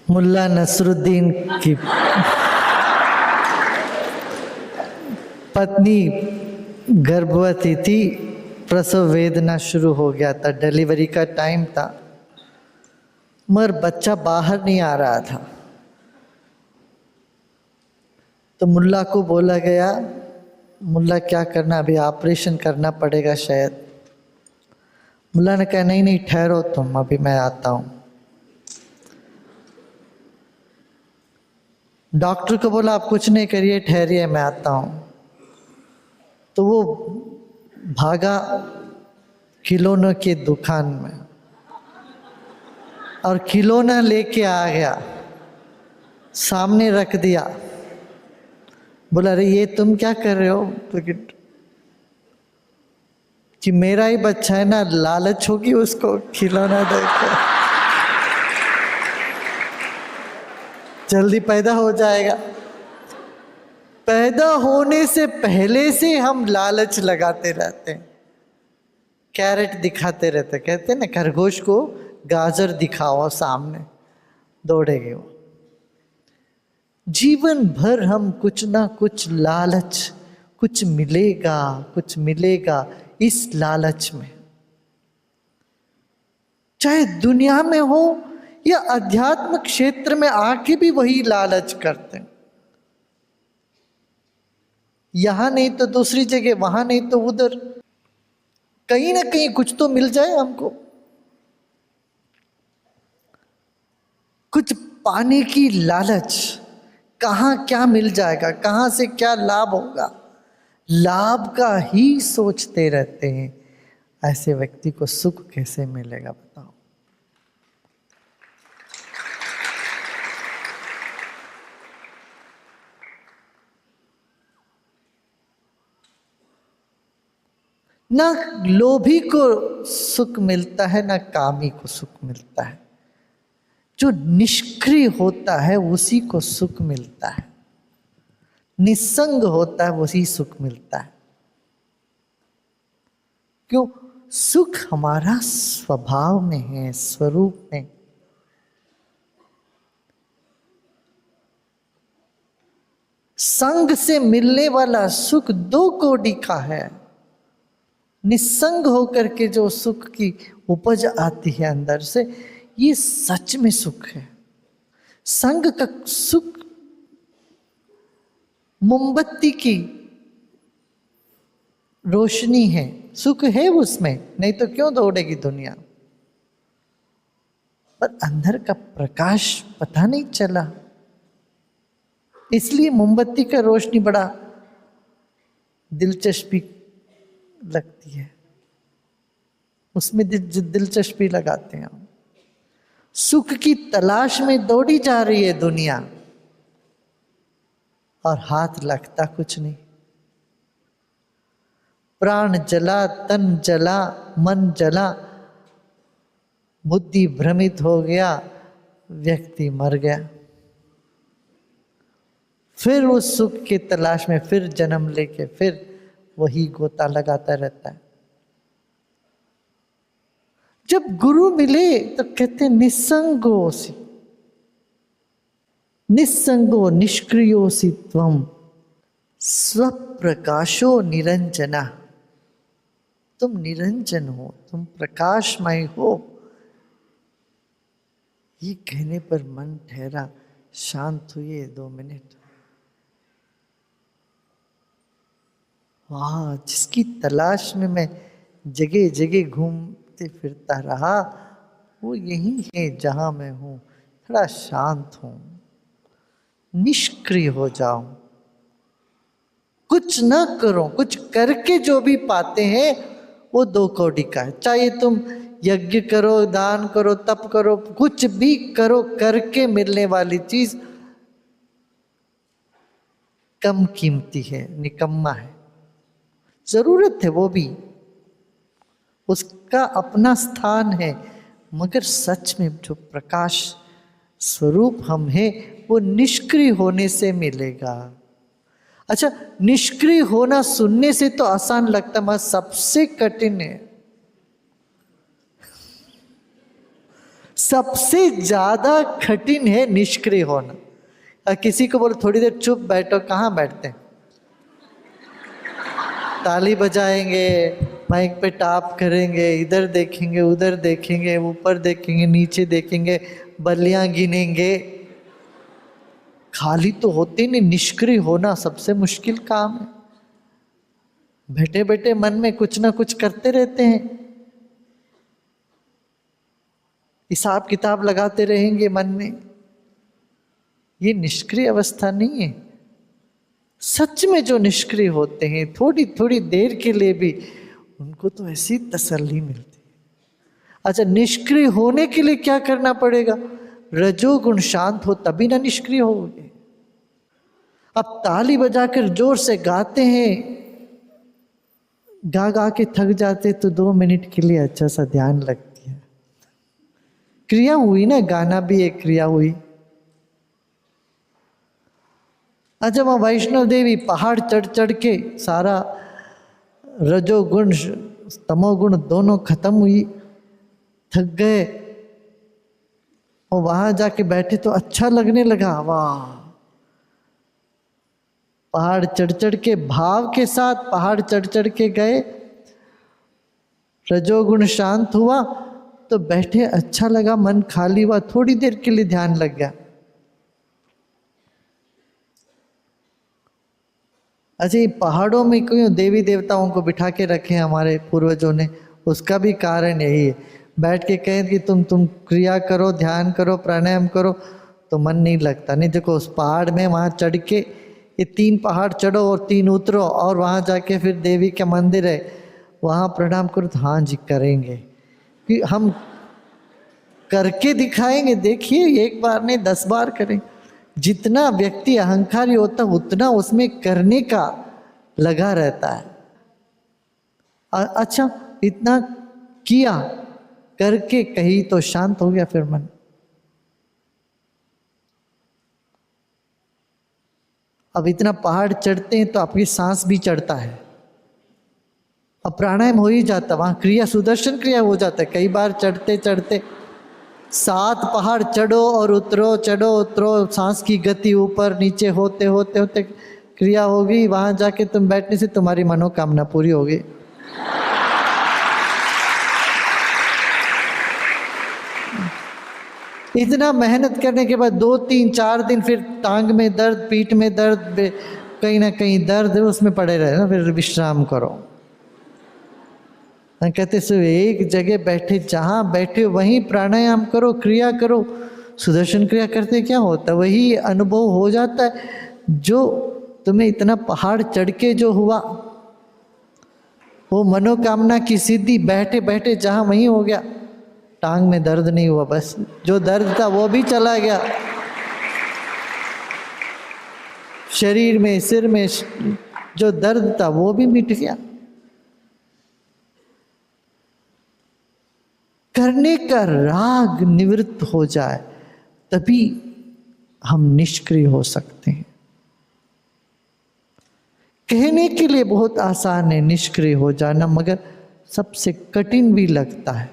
मुल्ला नसरुद्दीन की पत्नी गर्भवती थी, प्रसव वेदना शुरू हो गया था, डिलीवरी का टाइम था, मगर बच्चा बाहर नहीं आ रहा था। तो मुल्ला को बोला गया, मुल्ला क्या करना, अभी ऑपरेशन करना पड़ेगा शायद। मुल्ला ने कहा नहीं नहीं ठहरो तुम, अभी मैं आता हूँ। डॉक्टर को बोला आप कुछ नहीं करिए, ठहरिए मैं आता हूँ। तो वो भागा खिलौनों की दुकान में और खिलौना लेके आ गया, सामने रख दिया। बोला अरे ये तुम क्या कर रहे हो? तो कि मेरा ही बच्चा है ना, लालच होगी उसको खिलौना देखकर, जल्दी पैदा हो जाएगा। पैदा होने से पहले से हम लालच लगाते रहते हैं, कैरेट दिखाते रहते, कहते हैं ना खरगोश को गाजर दिखाओ सामने, दौड़ेगी वो। जीवन भर हम कुछ ना कुछ लालच, कुछ मिलेगा कुछ मिलेगा, इस लालच में, चाहे दुनिया में हो या अध्यात्म क्षेत्र में आके भी वही लालच करते हैं। यहां नहीं तो दूसरी जगह, वहां नहीं तो उधर, कहीं ना कहीं कुछ तो मिल जाए हमको, कुछ पाने की लालच। कहाँ क्या मिल जाएगा, कहाँ से क्या लाभ होगा, लाभ का ही सोचते रहते हैं। ऐसे व्यक्ति को सुख कैसे मिलेगा बताओ? ना लोभी को सुख मिलता है, ना कामी को सुख मिलता है। जो निष्क्रिय होता है उसी को सुख मिलता है, निस्संग होता है वही सुख मिलता है। क्यों? सुख हमारा स्वभाव में है, स्वरूप में। संग से मिलने वाला सुख दो कोटि का है। निस्संग होकर के जो सुख की उपज आती है अंदर से, ये सच में सुख है। संग का सुख मोमबत्ती की रोशनी है, सुख है उसमें, नहीं तो क्यों दौड़ेगी दुनिया। पर अंदर का प्रकाश पता नहीं चला, इसलिए मोमबत्ती का रोशनी बड़ा दिलचस्पी लगती है, उसमें दिलचस्पी लगाते हैं। सुख की तलाश में दौड़ी जा रही है दुनिया और हाथ लगता कुछ नहीं। प्राण जला, तन जला, मन जला, बुद्धि भ्रमित हो गया, व्यक्ति मर गया। फिर उस सुख की तलाश में फिर जन्म लेके फिर वही गोता लगाता रहता है। जब गुरु मिले तो कहते निस्संगोसी, निस्संगो निष्क्रियोसी त्वम स्वप्रकाशो निरंजना। तुम निरंजन हो, तुम प्रकाशमय हो। ये कहने पर मन ठहरा, शांत हुए 2 मिनट। वाह, जिसकी तलाश में मैं जगह जगह घूमते फिरता रहा, वो यही है जहां मैं हूं। थोड़ा शांत हूं, निष्क्रिय हो जाओ, कुछ न करो। कुछ करके जो भी पाते हैं वो 2 कौड़ी का है। चाहे तुम यज्ञ करो, दान करो, तप करो, कुछ भी करो, करके मिलने वाली चीज कम कीमती है, निकम्मा है। जरूरत है वो भी, उसका अपना स्थान है, मगर सच में जो प्रकाश स्वरूप हम हैं वो निष्क्रिय होने से मिलेगा। अच्छा, निष्क्रिय होना सुनने से तो आसान लगता, मगर सबसे कठिन है। सबसे ज्यादा कठिन है निष्क्रिय होना। किसी को बोलो थोड़ी देर चुप बैठो, कहाँ बैठते हैं? ताली बजाएंगे, माइक पे टाप करेंगे, इधर देखेंगे, उधर देखेंगे, ऊपर देखेंगे, नीचे देखेंगे, बल्लियां गिनेंगे। खाली तो होते नहीं। निष्क्रिय होना सबसे मुश्किल काम है। बैठे बैठे मन में कुछ ना कुछ करते रहते हैं, हिसाब किताब लगाते रहेंगे मन में। ये निष्क्रिय अवस्था नहीं है। सच में जो निष्क्रिय होते हैं, थोड़ी थोड़ी देर के लिए भी उनको तो ऐसी तसल्ली मिलती है। अच्छा, निष्क्रिय होने के लिए क्या करना पड़ेगा? रजोगुण शांत हो तभी ना निष्क्रिय होगे। अब ताली बजाकर जोर से गाते हैं, गा गा के थक जाते तो 2 मिनट के लिए अच्छा सा ध्यान लगती है। क्रिया हुई ना, गाना भी एक क्रिया हुई। अच्छा, वहाँ वैष्णव देवी पहाड़ चढ़ चढ़ के सारा रजोगुण तमोगुण दोनों खत्म हुई, थक गए, और वहां जाके बैठे तो अच्छा लगने लगा। वाह, पहाड़ चढ़ चढ़ के भाव के साथ पहाड़ चढ़ चढ़ के गए, रजोगुण शांत हुआ तो बैठे अच्छा लगा, मन खाली हुआ, थोड़ी देर के लिए ध्यान लग गया। अच्छा, ये पहाड़ों में क्यों देवी देवताओं को बिठा के रखे हमारे पूर्वजों ने? उसका भी कारण यही है। बैठ के कहें कि तुम क्रिया करो, ध्यान करो, प्राणायाम करो, तो मन नहीं लगता। नहीं, देखो उस पहाड़ में वहाँ चढ़ के, ये 3 पहाड़ चढ़ो और 3 उतरो, और वहाँ जाके फिर देवी का मंदिर है, वहाँ प्रणाम करो, तो हाँ जी करेंगे कि हम करके दिखाएंगे। देखिए, एक बार नहीं 10 बार करें। जितना व्यक्ति अहंकारी होता उतना उसमें करने का लगा रहता है। अच्छा, इतना किया, करके कहीं तो शांत हो गया फिर मन। अब इतना पहाड़ चढ़ते हैं तो आपकी सांस भी चढ़ता है, अब प्राणायाम हो ही जाता, वहां क्रिया सुदर्शन क्रिया हो जाता है। कई बार चढ़ते चढ़ते 7 पहाड़ चढ़ो और उतरो, चढ़ो उतरो, सांस की गति ऊपर नीचे होते होते होते क्रिया होगी। वहां जाके तुम बैठने से तुम्हारी मनोकामना पूरी होगी। इतना मेहनत करने के बाद 2, 3, 4 दिन फिर टांग में दर्द, पीठ में दर्द, कहीं ना कहीं दर्द, उसमें पड़े रहे ना, फिर विश्राम करो। कहते सो एक जगह बैठे, जहाँ बैठे वहीं प्राणायाम करो, क्रिया करो। सुदर्शन क्रिया करते क्या होता है? वही अनुभव हो जाता है जो तुम्हें इतना पहाड़ चढ़ के जो हुआ, वो मनोकामना की सिद्धि बैठे बैठे जहाँ वहीं हो गया। टांग में दर्द नहीं हुआ, बस जो दर्द था वो भी चला गया, शरीर में, सिर में जो दर्द था वो भी मिट गया। करने का राग निवृत्त हो जाए तभी हम निष्क्रिय हो सकते हैं। कहने के लिए बहुत आसान है निष्क्रिय हो जाना, मगर सबसे कठिन भी लगता है।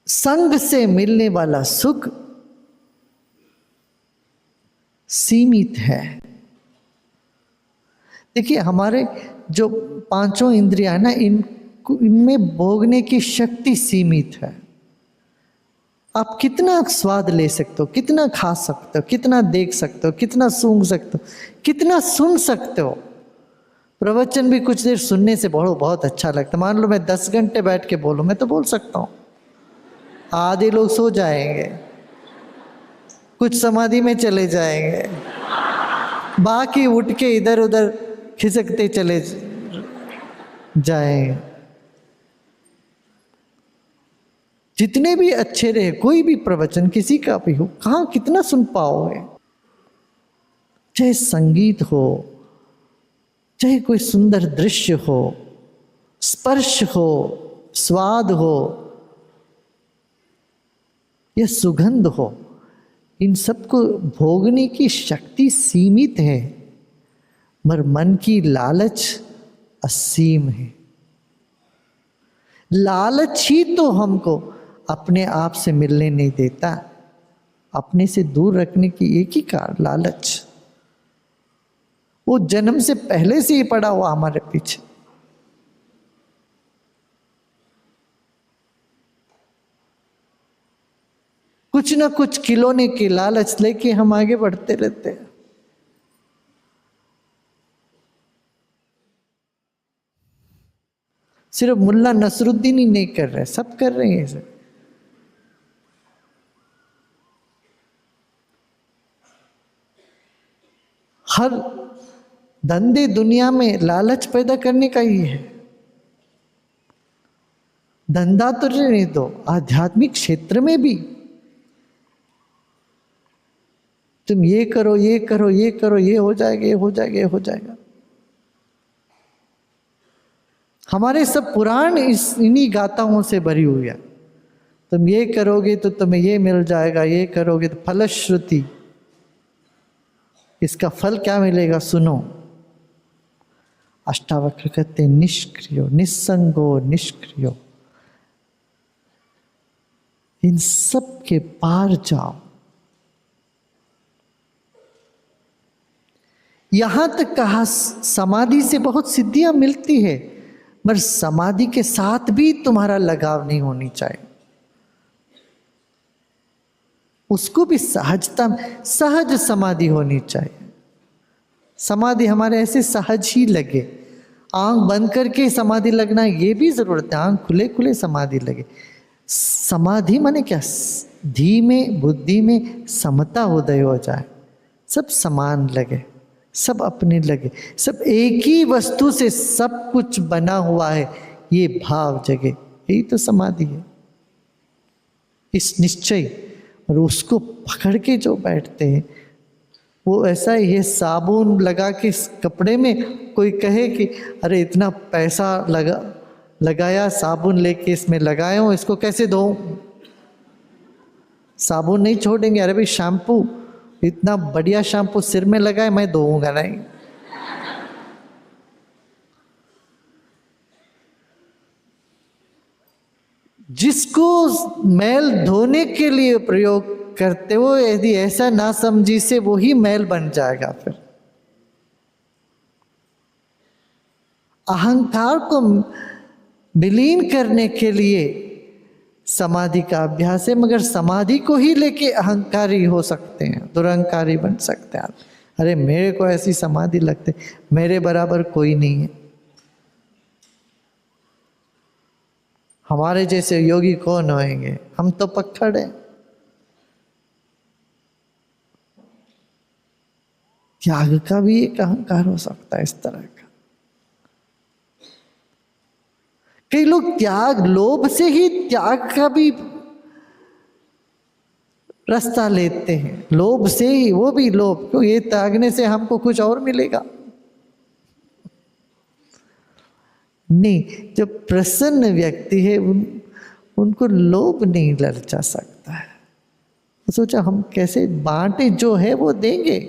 संग से मिलने वाला सुख सीमित है। देखिए, हमारे जो 5 इंद्रियां है ना, इनमें भोगने की शक्ति सीमित है। आप कितना स्वाद ले सकते हो, कितना खा सकते हो, कितना देख सकते हो, कितना सूंघ सकते हो, कितना सुन सकते हो। प्रवचन भी कुछ देर सुनने से बहुत अच्छा लगता है। मान लो मैं 10 घंटे बैठ के बोलूं, मैं तो बोल सकता हूँ। आधे लोग सो जाएंगे, कुछ समाधि में चले जाएंगे, बाकी उठ के इधर उधर खिसकते चले जाएंगे। जितने भी अच्छे रहे, कोई भी प्रवचन किसी का भी हो, कहाँ कितना सुन पाओगे? चाहे संगीत हो, चाहे कोई सुंदर दृश्य हो, स्पर्श हो, स्वाद हो या सुगंध हो, इन सबको भोगने की शक्ति सीमित है, मगर मन की लालच असीम है। लालच ही तो हमको अपने आप से मिलने नहीं देता, अपने से दूर रखने की एक ही कारण लालच। वो जन्म से पहले से ही पड़ा हुआ हमारे पीछे। कुछ ना कुछ खिलौने की लालच लेके हम आगे बढ़ते रहते हैं। सिर्फ मुल्ला नसरुद्दीन ही नहीं कर रहे, सब कर रहे हैं सब। हर धंधे दुनिया में लालच पैदा करने का ही है। धंधा तो रहने दो, आध्यात्मिक क्षेत्र में भी तुम ये करो, ये करो, ये करो, ये हो जाएगा, ये हो जाएगा, ये हो जाएगा। हमारे सब पुराण इन्हीं गाथाओं से भरी हुई है। तुम ये करोगे तो तुम्हें ये मिल जाएगा, ये करोगे तो फलश्रुति, इसका फल क्या मिलेगा सुनो। अष्टावक्र कहते निष्क्रियो निस्संगो निष्क्रियो, इन सब के पार जाओ। यहां तक कहा समाधि से बहुत सिद्धियां मिलती है, मगर समाधि के साथ भी तुम्हारा लगाव नहीं होनी चाहिए। उसको भी सहजता, सहज समाधि होनी चाहिए। समाधि हमारे ऐसे सहज ही लगे। आंख बंद करके समाधि लगना ये भी जरूरत है, आंख खुले खुले समाधि लगे। समाधि माने क्या? धीमे बुद्धि में समता उदय हो जाए, सब समान लगे, सब अपने लगे, सब एक ही वस्तु से सब कुछ बना हुआ है, ये भाव जगे, यही तो समाधि है। इस निश्चय और उसको पकड़ के जो बैठते हैं वो ऐसा है। ये साबुन लगा के कपड़े में कोई कहे कि अरे इतना पैसा लगाया साबुन लेके इसमें लगाए हो, इसको कैसे धोऊं? साबुन नहीं छोड़ेंगे। अरे भाई शैम्पू, इतना बढ़िया शैम्पू सिर में लगाए, मैं धोऊंगा नहीं। जिसको मैल धोने के लिए प्रयोग करते हो, यदि ऐसा ना समझी से वो ही मैल बन जाएगा। फिर अहंकार को विलीन करने के लिए समाधि का अभ्यास है, मगर समाधि को ही लेके अहंकारी हो सकते हैं, दुरहंकारी बन सकते हैं। अरे मेरे को ऐसी समाधि लगते, मेरे बराबर कोई नहीं है, हमारे जैसे योगी कौन होएंगे, हम तो पक्खड़ हैं। त्याग का भी एक अहंकार हो सकता है इस तरह का। कई लोग त्याग, लोभ से ही त्याग का भी रास्ता लेते हैं, लोभ से ही, वो भी लोभ क्यों, ये त्यागने से हमको कुछ और मिलेगा। नहीं, जो प्रसन्न व्यक्ति है उनको लोभ नहीं ललचा सकता है। तो सोचा हम कैसे बांटे, जो है वो देंगे।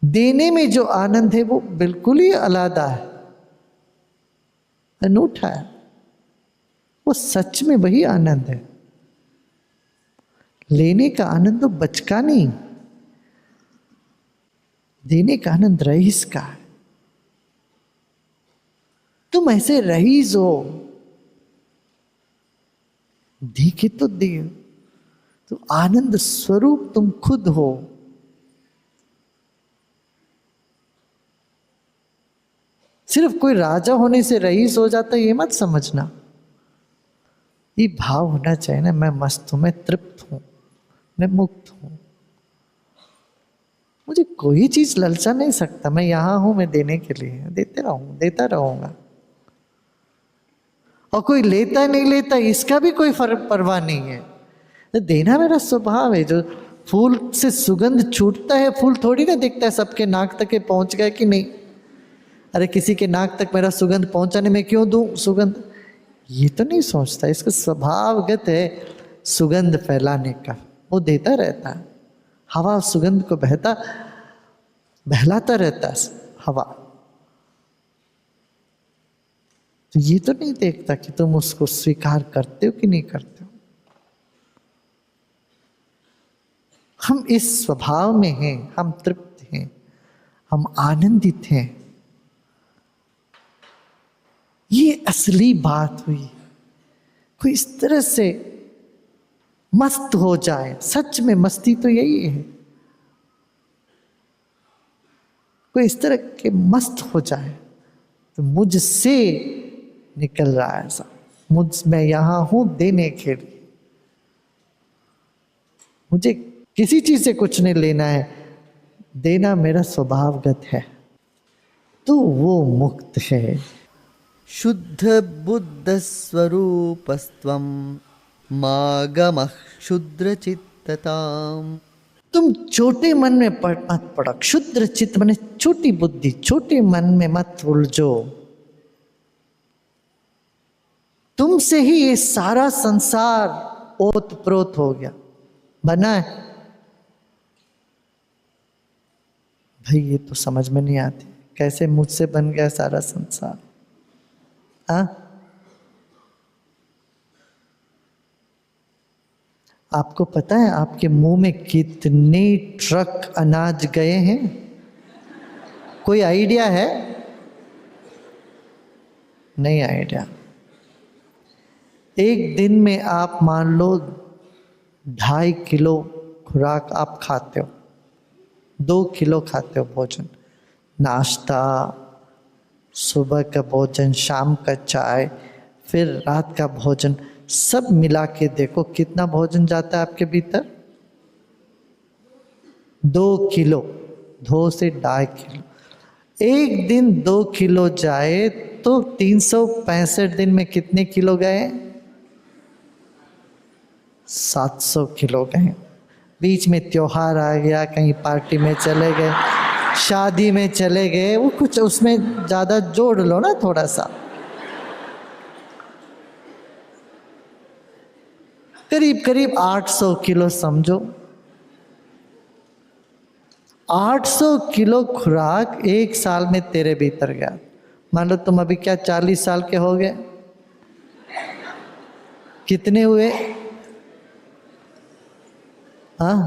देने में जो आनंद है वो बिल्कुल ही अलग है, अनूठा है। वो सच में वही आनंद है। लेने का आनंद तो बचका नहीं, देने का आनंद रईस का है। तुम ऐसे रईस हो, देखे तो दे, तो आनंद स्वरूप तुम खुद हो। सिर्फ कोई राजा होने से रईस हो जाता है ये मत समझना। ये भाव होना चाहिए ना, मैं मस्त हूं, मैं तृप्त हूं, मैं मुक्त हूं, मुझे कोई चीज ललचा नहीं सकता। मैं यहां हूं, मैं देने के लिए, देते रहूंगा, देता रहूंगा। और कोई लेता नहीं लेता इसका भी कोई फर्क परवाह नहीं है। तो देना मेरा स्वभाव है। जो फूल से सुगंध छूटता है, फूल थोड़ी ना दिखता है सबके नाक तक पहुंच गया कि नहीं। अरे किसी के नाक तक मेरा सुगंध पहुंचाने में क्यों दूं सुगंध, ये तो नहीं सोचता। इसका स्वभावगत है, सुगंध फैलाने का, वो देता रहता है। हवा सुगंध को बहलाता रहता है हवा। तो ये तो नहीं देखता कि तुम उसको स्वीकार करते हो कि नहीं करते हो। हम इस स्वभाव में हैं, हम तृप्त हैं, हम आनंदित हैं। ये असली बात हुई। कोई इस तरह से मस्त हो जाए, सच में मस्ती तो यही है। कोई इस तरह के मस्त हो जाए तो मुझसे निकल रहा है ऐसा, मैं यहां हूं देने के लिए, मुझे किसी चीज से कुछ नहीं लेना है, देना मेरा स्वभावगत है, तो वो मुक्त है। शुद्ध बुद्ध स्वरूपस्त्वं मागमः शुद्र चित्तताम्। तुम छोटे मन में मत पड़ो। क्षुद्र चित्त माने छोटी बुद्धि, छोटे मन में मत उलझो। तुमसे ही ये सारा संसार ओत प्रोत हो गया, बना है। भाई ये तो समझ में नहीं आती, कैसे मुझसे बन गया सारा संसार। आपको पता है आपके मुंह में कितने ट्रक अनाज गए हैं? कोई आइडिया है? नहीं आइडिया। एक दिन में आप मान लो 2.5 किलो खुराक आप खाते हो, 2 किलो खाते हो भोजन, नाश्ता, सुबह का भोजन, शाम का चाय, फिर रात का भोजन, सब मिला के देखो कितना भोजन जाता है आपके भीतर। 2 किलो, 2 से 2.5 किलो। एक दिन 2 किलो जाए तो 365 दिन में कितने किलो गए? 700 किलो गए। बीच में त्योहार आ गया, कहीं पार्टी में चले गए, शादी में चले गए, वो कुछ उसमें ज़्यादा जोड़ लो ना थोड़ा सा, करीब करीब 800 किलो समझो। 800 किलो खुराक एक साल में तेरे भीतर गया। मान लो तुम अभी क्या 40 साल के हो गए, कितने हुए? हाँ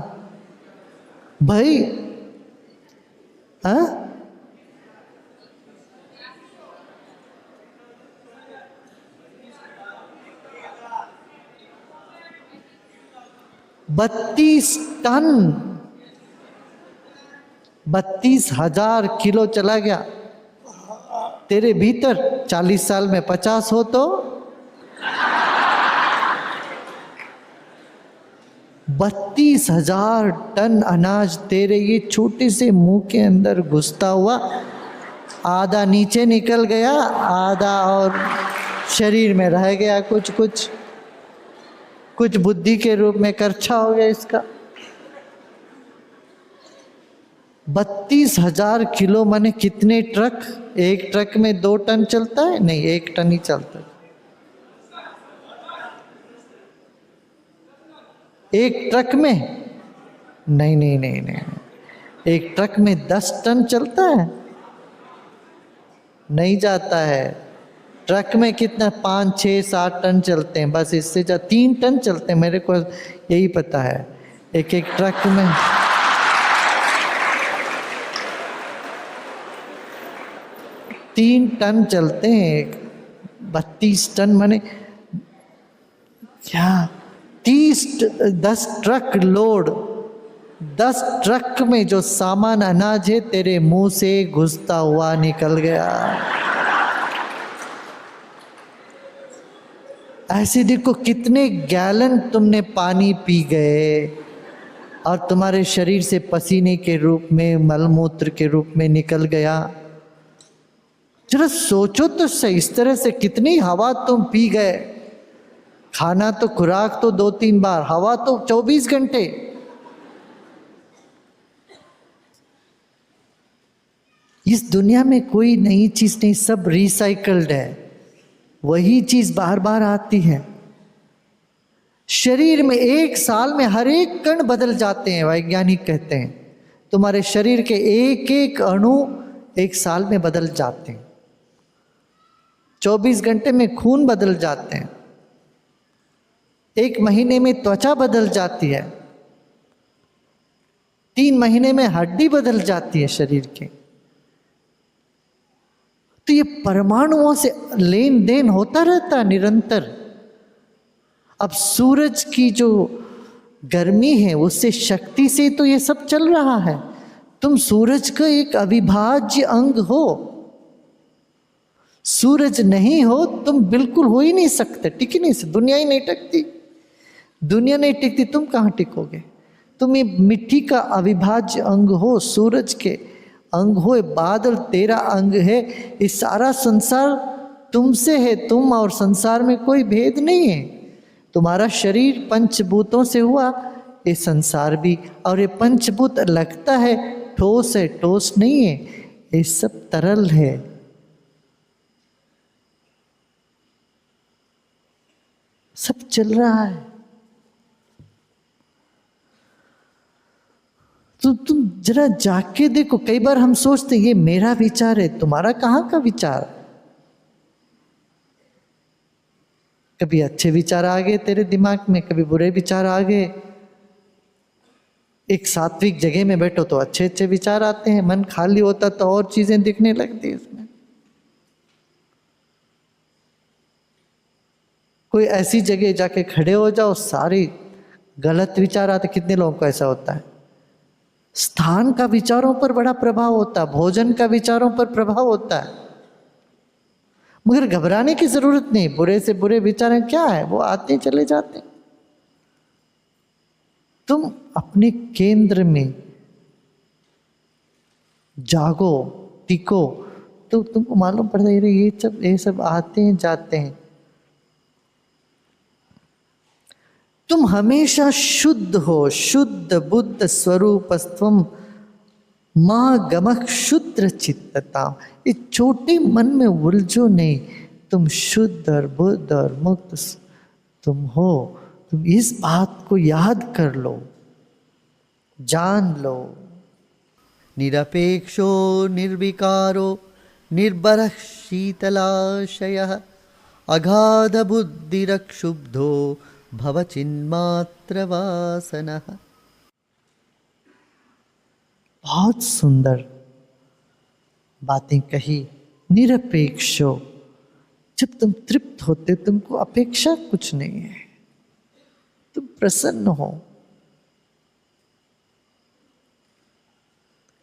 भाई, हाँ 32 टन, 32,000 किलो चला गया तेरे भीतर। 40 साल में 50 हो तो 32,000 टन अनाज तेरे ये छोटे से मुंह के अंदर घुसता हुआ, आधा नीचे निकल गया, आधा और शरीर में रह गया, कुछ बुद्धि के रूप में खर्चा हो गया इसका। 32,000 किलो माने कितने ट्रक? एक ट्रक में 2 टन चलता है? नहीं, 1 टन ही चलता है। एक ट्रक में नहीं, एक ट्रक में 10 टन चलता है? नहीं जाता है। ट्रक में कितना 5, 6, 7 टन चलते हैं, बस इससे 3 टन चलते हैं, मेरे को यही पता है। एक ट्रक में 3 टन चलते हैं। 32 टन माने क्या? 10 ट्रक लोड, 10 ट्रक में जो सामान अनाज है तेरे मुंह से घुसता हुआ निकल गया। ऐसे देखो कितने गैलन तुमने पानी पी गए और तुम्हारे शरीर से पसीने के रूप में, मलमूत्र के रूप में निकल गया। जरा सोचो तो सही, इस तरह से कितनी हवा तुम पी गए। खाना तो, खुराक तो 2-3 बार, हवा तो 24 घंटे। इस दुनिया में कोई नई चीज नहीं, सब रिसाइकल्ड है, वही चीज बार बार आती है। शरीर में 1 साल में हर एक कण बदल जाते हैं, वैज्ञानिक कहते हैं तुम्हारे शरीर के एक एक अणु 1 साल में बदल जाते हैं। 24 घंटे में खून बदल जाते हैं, 1 महीने में त्वचा बदल जाती है, 3 महीने में हड्डी बदल जाती है शरीर के। तो ये परमाणुओं से लेन देन होता रहता है निरंतर। अब सूरज की जो गर्मी है उससे शक्ति से तो ये सब चल रहा है। तुम सूरज का एक अविभाज्य अंग हो। सूरज नहीं हो तुम बिल्कुल हो ही नहीं सकते, टिक ही नहीं सकते, दुनिया ही नहीं टिकती। दुनिया नहीं टिकती, तुम कहाँ टिकोगे? तुम ये मिट्टी का अविभाज्य अंग हो, सूरज के अंग हो, बादल तेरा अंग है। ये सारा संसार तुमसे है, तुम और संसार में कोई भेद नहीं है। तुम्हारा शरीर पंचभूतों से हुआ, ये संसार भी, और ये पंचभूत लगता है ठोस है, ठोस नहीं है, ये सब तरल है। सब चल रहा है। तो तुम जरा जाके देखो। कई बार हम सोचते ये मेरा विचार है, तुम्हारा कहाँ का विचार? कभी अच्छे विचार आ गए तेरे दिमाग में, कभी बुरे विचार आ गए। एक सात्विक जगह में बैठो तो अच्छे अच्छे विचार आते हैं, मन खाली होता तो और चीजें दिखने लगती है इसमें। कोई ऐसी जगह जाके खड़े हो जाओ, सारी गलत विचार आते। कितने लोगों को ऐसा होता है? स्थान का विचारों पर बड़ा प्रभाव होता है, भोजन का विचारों पर प्रभाव होता है। मगर घबराने की जरूरत नहीं, बुरे से बुरे विचार क्या है, वो आते चले जाते। तुम अपने केंद्र में जागो, टिको, तो तुमको मालूम पड़ता है ये सब आते हैं जाते हैं। तुम हमेशा शुद्ध हो, शुद्ध बुद्ध स्वरूपस्त्वम माँ गमक शुद्र चित्तता। इस छोटे मन में उलझो नहीं, तुम शुद्ध और बुद्ध और मुक्त तुम हो। तुम इस बात को याद कर लो, जान लो। निरपेक्षो निर्विकारो निर्भरः शीतलाशयः अगाध बुद्धिरक्षुब्धो भवचिन्मात्रवासनः। बहुत सुंदर बातें कही। निरपेक्षो, जब तुम तृप्त होते तुमको अपेक्षा कुछ नहीं है, तुम प्रसन्न हो।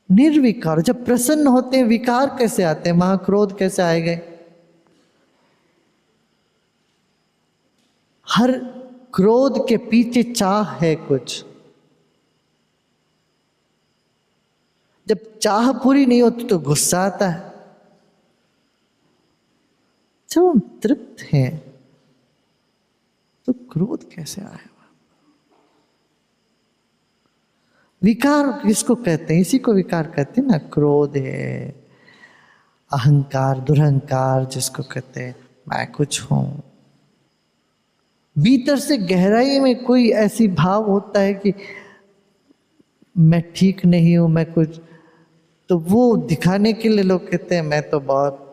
निर्विकार, जब प्रसन्न होते हैं विकार कैसे आते हैं? महाक्रोध कैसे आए गए? हर क्रोध के पीछे चाह है कुछ। जब चाह पूरी नहीं होती तो गुस्सा आता है। जब हम तृप्त हैं तो क्रोध कैसे आएगा? विकार किसको कहते हैं? इसी को विकार कहते हैं ना। क्रोध है, अहंकार, दुरहंकार जिसको कहते हैं, मैं कुछ हूं। भीतर से गहराई में कोई ऐसी भाव होता है कि मैं ठीक नहीं हूं, मैं कुछ, तो वो दिखाने के लिए लोग कहते हैं मैं तो बहुत,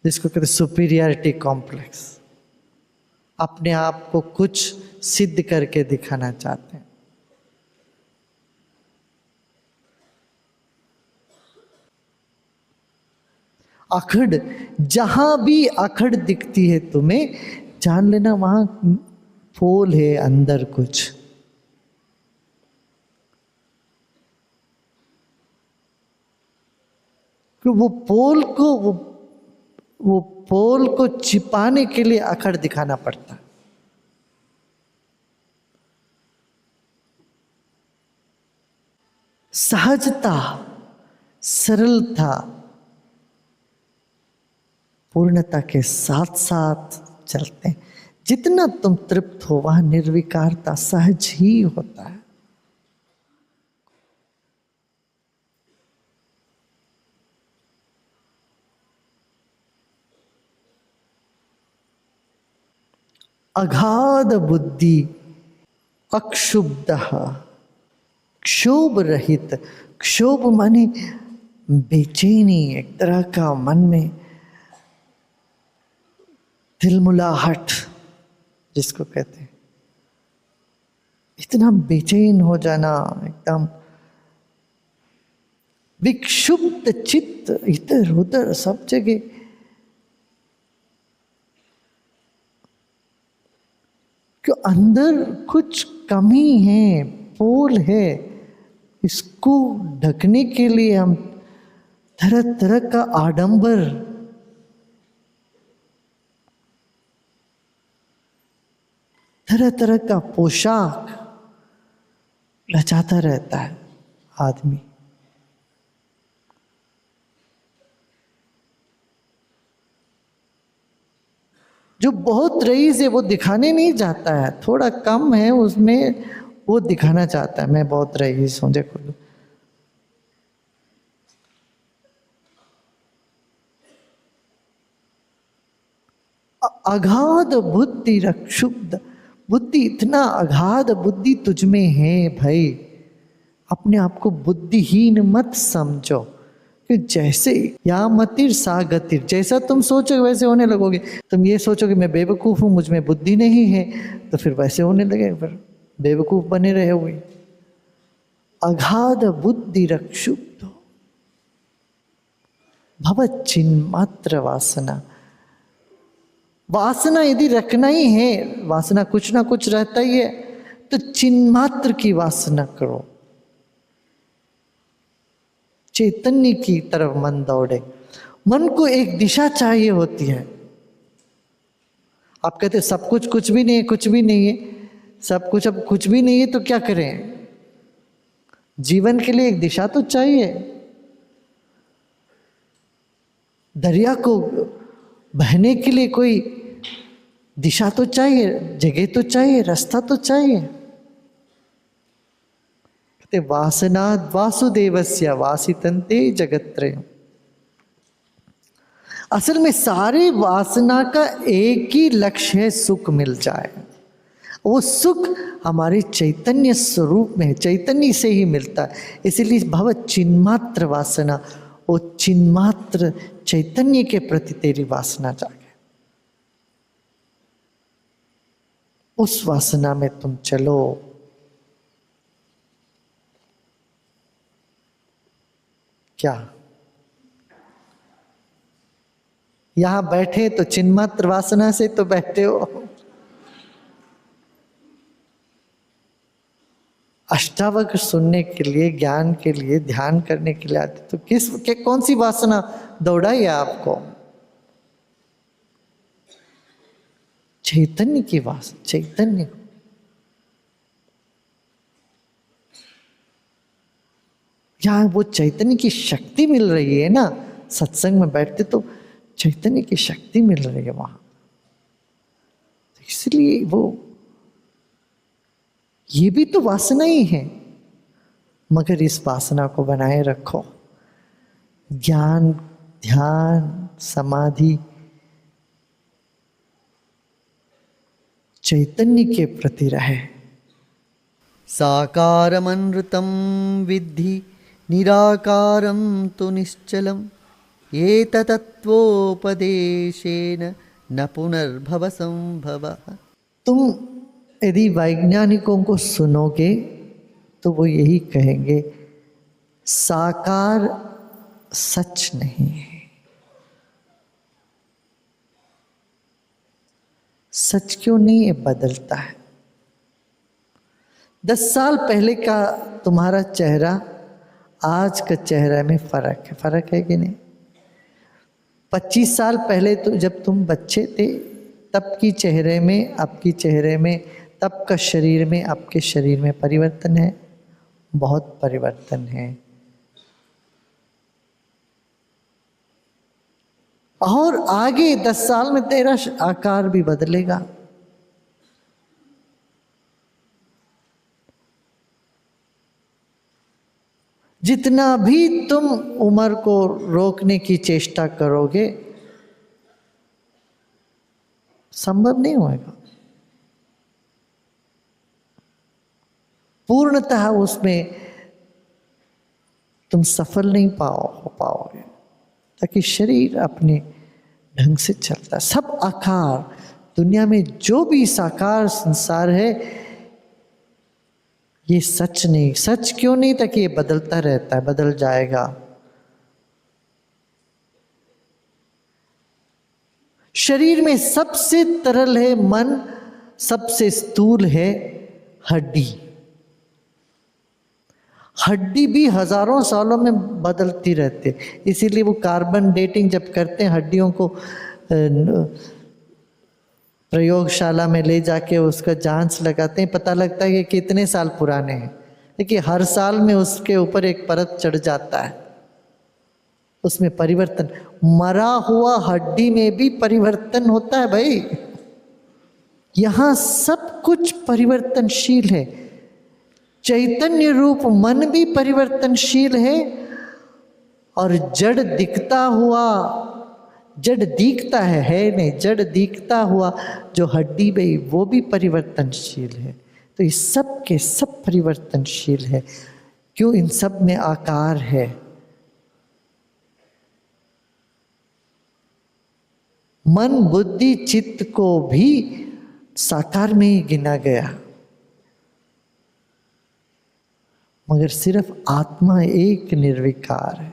जिसको कहते हैं सुपीरियरिटी कॉम्प्लेक्स, अपने आप को कुछ सिद्ध करके दिखाना चाहते हैं। अखड़, जहां भी अखड़ दिखती है तुम्हें, जान लेना वहां फूल है, अंदर कुछ। वो पोल को वो पोल को छिपाने के लिए अखड़ दिखाना पड़ता। सहजता, सरलता, पूर्णता के साथ साथ चलते हैं। जितना तुम तृप्त हो वहां निर्विकारता सहज ही होता है। अगाध बुद्धि अक्षुब्ध, क्षोभ रहित। क्षोभ माने बेचैनी, एक तरह का मन में तिलमुलाहट जिसको कहते हैं, इतना बेचैन हो जाना, एकदम विक्षुब्ध चित्त, इधर उधर सब जगह। क्यों अंदर कुछ कमी है, पोल है, इसको ढकने के लिए हम तरह तरह का आडंबर, तरह तरह का पोशाक रचाता रहता है आदमी। जो बहुत रईस है वो दिखाने नहीं जाता है, थोड़ा कम है उसमें वो दिखाना चाहता है, मैं बहुत रईस हूं, देखो। अगाध बुद्धि रक्षुब्ध, बुद्धि इतना अगाध बुद्धि तुझमें है भाई, अपने आप को बुद्धिहीन मत समझो। कि जैसे या मतिर सा गतिर, जैसा तुम सोचोगे वैसे होने लगोगे। तुम ये सोचोगे मैं बेवकूफ़ हूँ, मुझ में बुद्धि नहीं है, तो फिर वैसे होने लगेगा, फिर बेवकूफ़ बने रहोगे। अगाध बुद्धि रक्षुब्ध भव चिन्मात्र वासना। वासना यदि रखना ही है, वासना कुछ ना कुछ रहता ही है, तो चिन्मात्र की वासना करो। चैतन्य की तरफ मन दौड़े। मन को एक दिशा चाहिए होती है। आप कहते सब कुछ कुछ भी नहीं है, कुछ भी नहीं है, सब कुछ अब कुछ भी नहीं है, तो क्या करें? जीवन के लिए एक दिशा तो चाहिए। दरिया को बहने के लिए कोई दिशा तो चाहिए, जगह तो चाहिए, रास्ता तो चाहिए। कहते वासनाद वासुदेवस्य वासितंते जगत्त्रयम्। असल में सारी वासना का एक ही लक्ष्य है, सुख मिल जाए। वो सुख हमारे चैतन्य स्वरूप में है, चैतन्य से ही मिलता है। इसीलिए भव चिन्मात्र वासना, वो चिन्मात्र चैतन्य के प्रति तेरी वासना जागे, उस वासना में तुम चलो। क्या यहां बैठे तो चिन्मात्र वासना से तो बैठे हो। अष्टावक्र सुनने के लिए, ज्ञान के लिए, ध्यान करने के लिए आते, तो कौन सी वासना दौड़ाई है आपको? चैतन्य की वासना, चैतन्य। यहाँ वो चैतन्य की शक्ति मिल रही है ना, सत्संग में बैठते तो चैतन्य की शक्ति मिल रही है वहां, इसलिए वो ये भी तो वासना ही है। मगर इस वासना को बनाए रखो। ज्ञान, ध्यान, समाधि चैतन्य के प्रति रहे। साकारमनृतं विद्धि निराकारं तु निश्चलम् एतत्तत्त्वोपदेशेन न पुनर्भव संभवः। तुम यदि वैज्ञानिकों को सुनोगे तो वो यही कहेंगे, साकार सच नहीं है। सच क्यों नहीं है? बदलता है। 10 साल पहले का तुम्हारा चेहरा आज का चेहरे में फर्क है, फर्क है कि नहीं? 25 साल पहले तो जब तुम बच्चे थे तब की चेहरे में, अब की चेहरे में, तब का शरीर में, अब के शरीर में परिवर्तन है, बहुत परिवर्तन है। और आगे 10 साल में तेरा आकार भी बदलेगा। जितना भी तुम उम्र को रोकने की चेष्टा करोगे संभव नहीं होगा। पूर्णतः उसमें तुम सफल नहीं हो पाओगे, ताकि शरीर अपने ढंग से चलता है। सब आकार, दुनिया में जो भी साकार संसार है ये सच नहीं। सच क्यों नहीं? ताकि ये बदलता रहता है, बदल जाएगा। शरीर में सबसे तरल है मन, सबसे स्थूल है हड्डी। हड्डी भी हजारों सालों में बदलती रहती है, इसीलिए वो कार्बन डेटिंग जब करते हैं हड्डियों को प्रयोगशाला में ले जाके उसका जांच लगाते हैं, पता लगता है कि कितने साल पुराने हैं। देखिए हर साल में उसके ऊपर एक परत चढ़ जाता है, उसमें परिवर्तन। मरा हुआ हड्डी में भी परिवर्तन होता है भाई। यहां सब कुछ परिवर्तनशील है। चैतन्य रूप मन भी परिवर्तनशील है, और जड़ दिखता है नहीं, जड़ दिखता हुआ जो हड्डी भाई वो भी परिवर्तनशील है। तो ये सब के सब परिवर्तनशील है। क्यों? इन सब में आकार है। मन बुद्धि चित्त को भी साकार में ही गिना गया, मगर सिर्फ आत्मा एक निर्विकार है,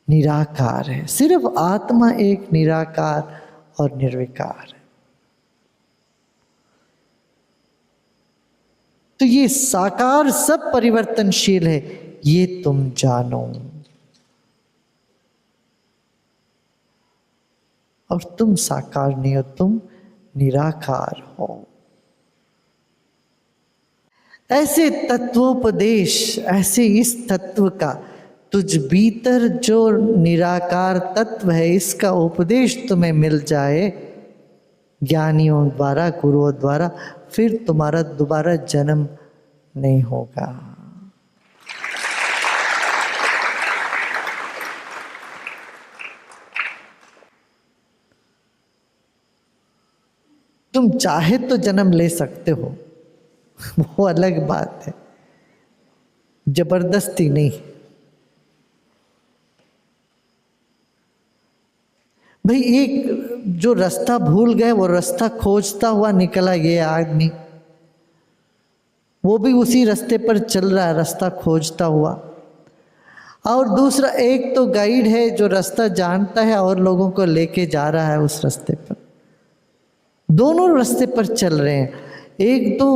निराकार है। सिर्फ आत्मा एक निराकार और निर्विकार है। तो ये साकार सब परिवर्तनशील है, ये तुम जानो। और तुम साकार नहीं हो, तुम निराकार हो। ऐसे तत्वोपदेश, ऐसे इस तत्व का तुझ भीतर जो निराकार तत्व है इसका उपदेश तुम्हें मिल जाए ज्ञानियों द्वारा, गुरुओं द्वारा, फिर तुम्हारा दोबारा जन्म नहीं होगा। तुम चाहे तो जन्म ले सकते हो, वो अलग बात है, जबरदस्ती नहीं। भाई एक जो रास्ता भूल गए वो रास्ता खोजता हुआ निकला ये आदमी, वो भी उसी रास्ते पर चल रहा है रास्ता खोजता हुआ। और दूसरा एक तो गाइड है जो रास्ता जानता है और लोगों को लेके जा रहा है उस रास्ते पर। दोनों रास्ते पर चल रहे हैं। एक तो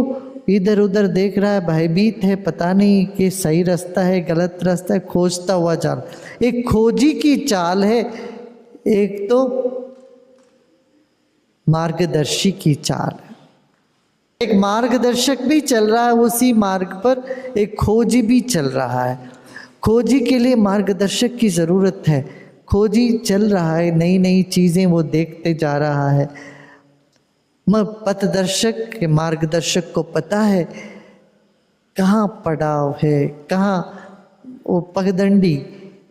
इधर उधर देख रहा है, भयभीत है, पता नहीं कि सही रास्ता है गलत रास्ता है, खोजता हुआ चाल। एक खोजी की चाल है, एक तो मार्गदर्शी की चाल है। एक मार्गदर्शक भी चल रहा है उसी मार्ग पर, एक खोजी भी चल रहा है। खोजी के लिए मार्गदर्शक की ज़रूरत है। खोजी चल रहा है, नई नई चीज़ें वो देखते जा रहा है। पथदर्शक के मार्गदर्शक को पता है कहाँ पड़ाव है, कहाँ वो पगडंडी,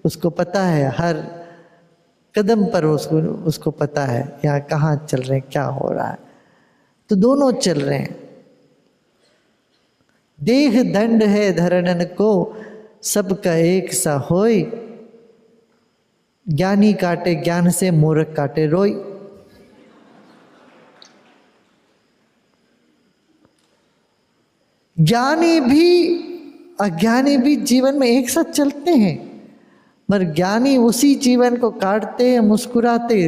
उसको पता है हर कदम पर, उसको पता है यहाँ कहाँ चल रहे हैं, क्या हो रहा है। तो दोनों चल रहे हैं। देह दंड है धरणन को, सबका एक सा होय, ज्ञानी काटे ज्ञान से, मूर्ख काटे रोई। ज्ञानी भी अज्ञानी भी जीवन में एक साथ चलते हैं, मगर ज्ञानी उसी जीवन को काटते हैं मुस्कुराते,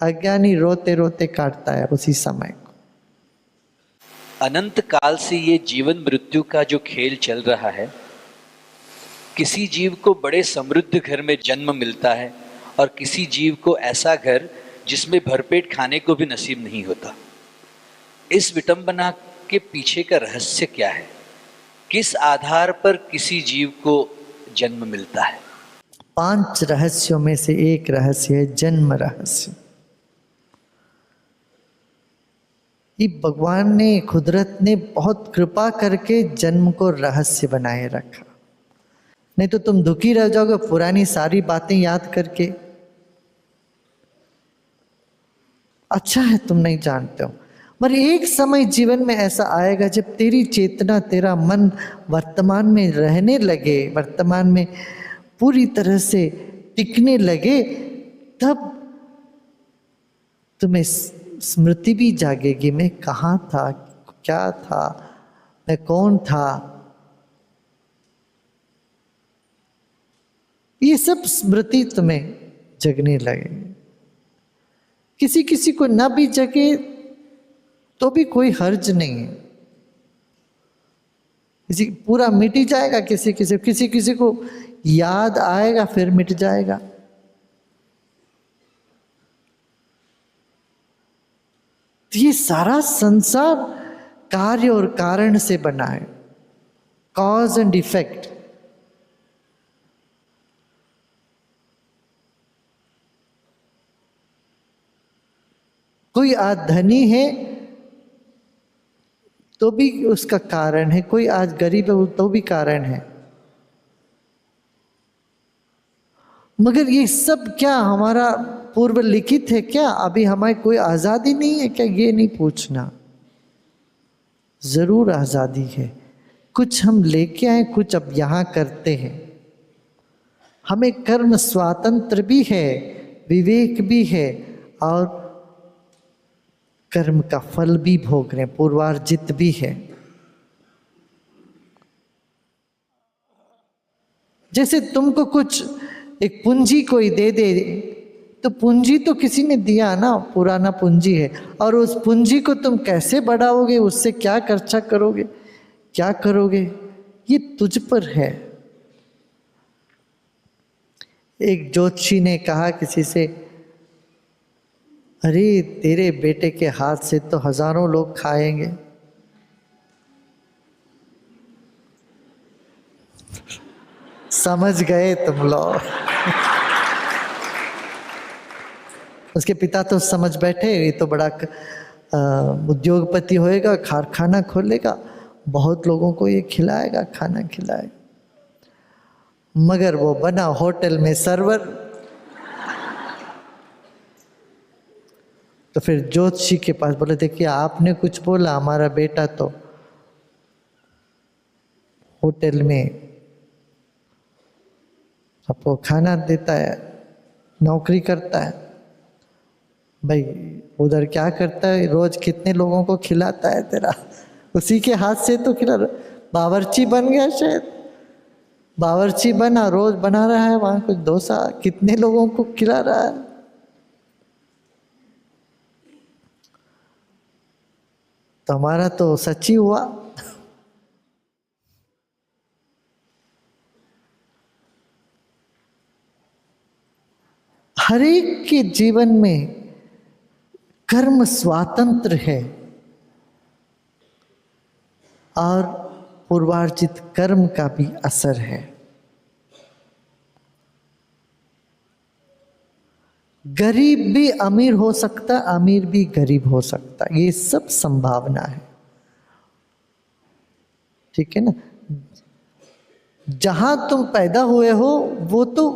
अज्ञानी रोते रोते काटता है उसी समय को। अनंत काल से ये जीवन मृत्यु का जो खेल चल रहा है, किसी जीव को बड़े समृद्ध घर में जन्म मिलता है और किसी जीव को ऐसा घर जिसमें भरपेट खाने को भी नसीब नहीं होता। इस विटंबना के पीछे का रहस्य क्या है? किस आधार पर किसी जीव को जन्म मिलता है? 5 रहस्यों में से एक रहस्य है जन्म रहस्य। ये भगवान ने, कुदरत ने बहुत कृपा करके जन्म को रहस्य बनाए रखा, नहीं तो तुम दुखी रह जाओगे पुरानी सारी बातें याद करके। अच्छा है तुम नहीं जानते हो। पर एक समय जीवन में ऐसा आएगा जब तेरी चेतना, तेरा मन वर्तमान में रहने लगे, वर्तमान में पूरी तरह से टिकने लगे, तब तुम्हें स्मृति भी जागेगी, मैं कहाँ था, क्या था, मैं कौन था। ये सब स्मृति तुम्हें जगने लगे। किसी किसी को ना भी जगे तो भी कोई हर्ज नहीं है, किसी पूरा मिट ही जाएगा, किसी किसी को याद आएगा फिर मिट जाएगा। ये सारा संसार कार्य और कारण से बना है, कॉज एंड इफेक्ट। कोई आज धनी है तो भी उसका कारण है, कोई आज गरीब है तो भी कारण है। मगर ये सब क्या हमारा पूर्व लिखित है क्या? अभी हमारी कोई आज़ादी नहीं है क्या? ये नहीं पूछना। जरूर आज़ादी है, कुछ हम लेके आए, कुछ अब यहाँ करते हैं। हमें कर्म स्वातंत्र भी है, विवेक भी है, और कर्म का फल भी भोग रहे, पूर्वार्जित भी है। जैसे तुमको कुछ एक पूंजी कोई दे दे तो पूंजी तो किसी ने दिया ना, पुराना पूंजी है, और उस पूंजी को तुम कैसे बढ़ाओगे, उससे क्या खर्चा करोगे, क्या करोगे, ये तुझ पर है। एक ज्योतिषी ने कहा किसी से, अरे तेरे बेटे के हाथ से तो हजारों लोग खाएंगे। समझ गए तुम लोग। उसके पिता तो समझ बैठे, ये तो बड़ा उद्योगपति होएगा, कारखाना खोलेगा, बहुत लोगों को ये खिलाएगा, खाना खिलाएगा। मगर वो बना होटल में सर्वर। तो फिर ज्योतिषी के पास बोले, देखिए आपने कुछ बोला, हमारा बेटा तो होटल में सबको खाना देता है, नौकरी करता है। भाई उधर क्या करता है, रोज कितने लोगों को खिलाता है तेरा, उसी के हाथ से तो खिला। बावर्ची बन गया शायद, बावर्ची बना, रोज बना रहा है वहां कुछ डोसा, कितने लोगों को खिला रहा है। तो हमारा तो सच ही हुआ। हर एक के जीवन में कर्म स्वातंत्र है, और पूर्वार्जित कर्म का भी असर है। गरीब भी अमीर हो सकता, अमीर भी गरीब हो सकता, ये सब संभावना है। ठीक है ना? जहां तुम पैदा हुए हो वो तो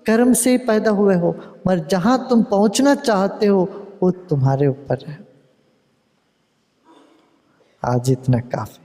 कर्म से पैदा हुए हो, मगर जहां तुम पहुंचना चाहते हो वो तुम्हारे ऊपर है। आज इतना काफी।